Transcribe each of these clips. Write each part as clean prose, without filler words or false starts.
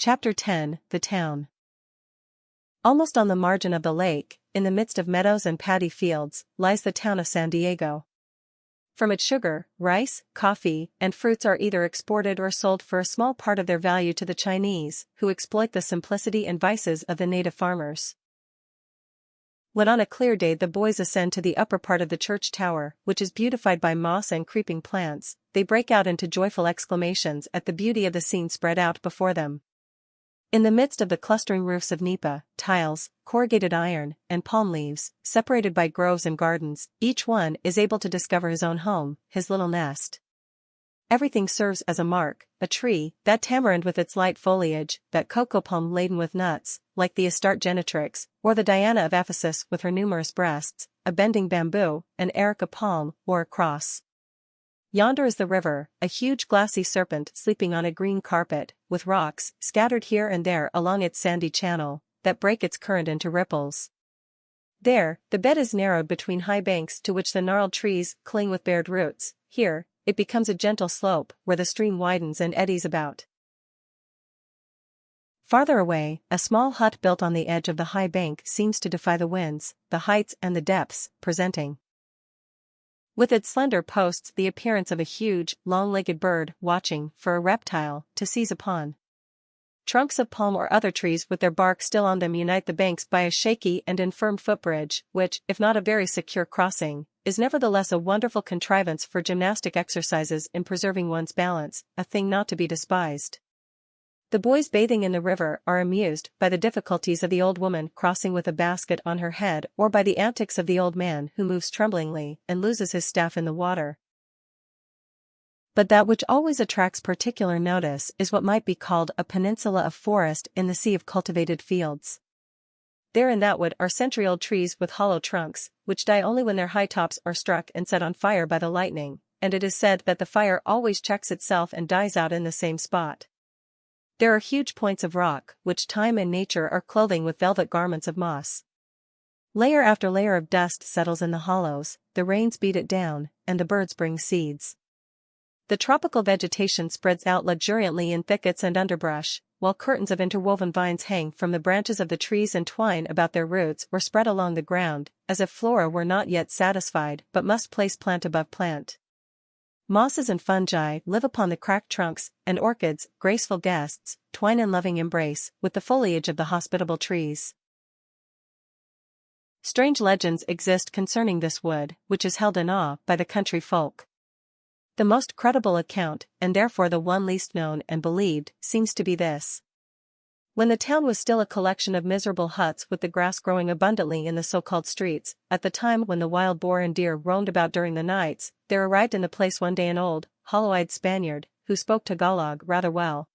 Chapter 10, The Town. Almost on the margin of the lake, in the midst of meadows and paddy fields, lies the town of San Diego. From it sugar, rice, coffee, and fruits are either exported or sold for a small part of their value to the Chinese, who exploit the simplicity and vices of the native farmers. When on a clear day the boys ascend to the upper part of the church tower, which is beautified by moss and creeping plants, they break out into joyful exclamations at the beauty of the scene spread out before them. In the midst of the clustering roofs of nipa, tiles, corrugated iron, and palm leaves, separated by groves and gardens, each one is able to discover his own home, his little nest. Everything serves as a mark: a tree, that tamarind with its light foliage, that cocoa palm laden with nuts, like the Astarte genetrix, or the Diana of Ephesus with her numerous breasts, a bending bamboo, an erica palm, or a cross. Yonder is the river, a huge glassy serpent sleeping on a green carpet, with rocks scattered here and there along its sandy channel, that break its current into ripples. There, the bed is narrowed between high banks to which the gnarled trees cling with bared roots. Here, it becomes a gentle slope, where the stream widens and eddies about. Farther away, a small hut built on the edge of the high bank seems to defy the winds, the heights and the depths, presenting, with its slender posts, the appearance of a huge, long-legged bird watching for a reptile to seize upon. Trunks of palm or other trees with their bark still on them unite the banks by a shaky and infirm footbridge, which, if not a very secure crossing, is nevertheless a wonderful contrivance for gymnastic exercises in preserving one's balance, a thing not to be despised. The boys bathing in the river are amused by the difficulties of the old woman crossing with a basket on her head, or by the antics of the old man who moves tremblingly and loses his staff in the water. But that which always attracts particular notice is what might be called a peninsula of forest in the sea of cultivated fields. There in that wood are century-old trees with hollow trunks, which die only when their high tops are struck and set on fire by the lightning, and it is said that the fire always checks itself and dies out in the same spot. There are huge points of rock, which time and nature are clothing with velvet garments of moss. Layer after layer of dust settles in the hollows, the rains beat it down, and the birds bring seeds. The tropical vegetation spreads out luxuriantly in thickets and underbrush, while curtains of interwoven vines hang from the branches of the trees and twine about their roots or spread along the ground, as if flora were not yet satisfied but must place plant above plant. Mosses and fungi live upon the cracked trunks, and orchids, graceful guests, twine in loving embrace with the foliage of the hospitable trees. Strange legends exist concerning this wood, which is held in awe by the country folk. The most credible account, and therefore the one least known and believed, seems to be this. When the town was still a collection of miserable huts with the grass growing abundantly in the so-called streets, at the time when the wild boar and deer roamed about during the nights, there arrived in the place one day an old, hollow-eyed Spaniard, who spoke Tagalog rather well.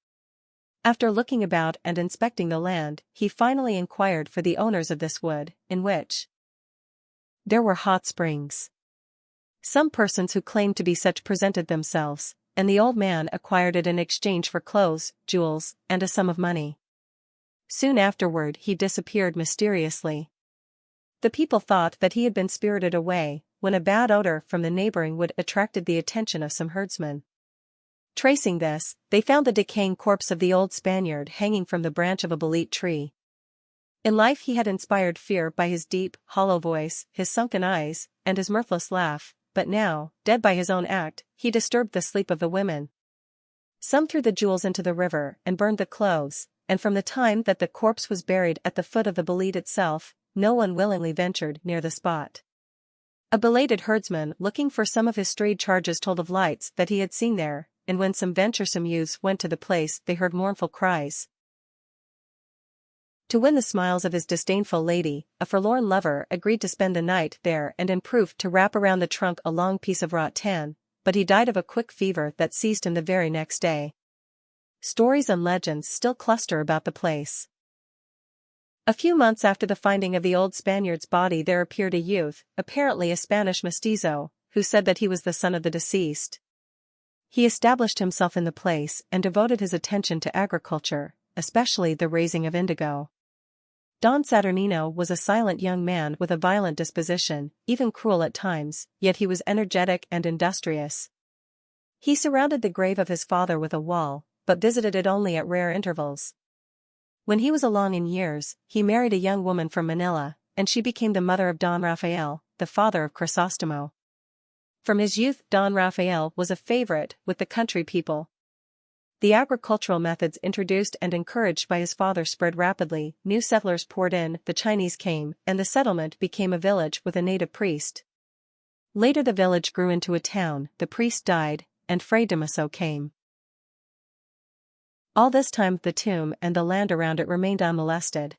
After looking about and inspecting the land, he finally inquired for the owners of this wood, in which there were hot springs. Some persons who claimed to be such presented themselves, and the old man acquired it in exchange for clothes, jewels, and a sum of money. Soon afterward he disappeared mysteriously. The people thought that he had been spirited away, when a bad odor from the neighboring wood attracted the attention of some herdsmen. Tracing this, they found the decaying corpse of the old Spaniard hanging from the branch of a bolete tree. In life he had inspired fear by his deep, hollow voice, his sunken eyes, and his mirthless laugh, but now, dead by his own act, he disturbed the sleep of the women. Some threw the jewels into the river and burned the clothes, and from the time that the corpse was buried at the foot of the bolete itself, no one willingly ventured near the spot. A belated herdsman looking for some of his strayed charges told of lights that he had seen there, and when some venturesome youths went to the place they heard mournful cries. To win the smiles of his disdainful lady, a forlorn lover agreed to spend the night there and improved to wrap around the trunk a long piece of wrought tan, but he died of a quick fever that seized him the very next day. Stories and legends still cluster about the place. A few months after the finding of the old Spaniard's body there appeared a youth, apparently a Spanish mestizo, who said that he was the son of the deceased. He established himself in the place and devoted his attention to agriculture, especially the raising of indigo. Don Saturnino was a silent young man with a violent disposition, even cruel at times, yet he was energetic and industrious. He surrounded the grave of his father with a wall, but visited it only at rare intervals. When he was along in years, he married a young woman from Manila, and she became the mother of Don Rafael, the father of Crisostomo. From his youth, Don Rafael was a favorite with the country people. The agricultural methods introduced and encouraged by his father spread rapidly, new settlers poured in, the Chinese came, and the settlement became a village with a native priest. Later the village grew into a town, the priest died, and Fray Damaso came. All this time the tomb and the land around it remained unmolested.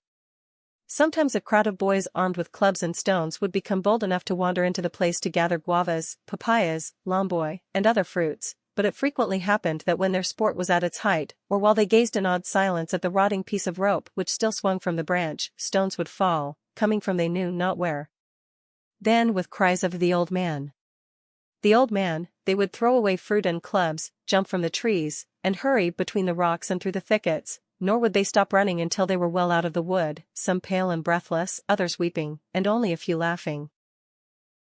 Sometimes a crowd of boys armed with clubs and stones would become bold enough to wander into the place to gather guavas, papayas, lomboy, and other fruits, but it frequently happened that when their sport was at its height, or while they gazed in awed silence at the rotting piece of rope which still swung from the branch, stones would fall, coming from they knew not where. Then with cries of "the old man! The old man," they would throw away fruit and clubs, jump from the trees, and hurry between the rocks and through the thickets, nor would they stop running until they were well out of the wood, some pale and breathless, others weeping, and only a few laughing.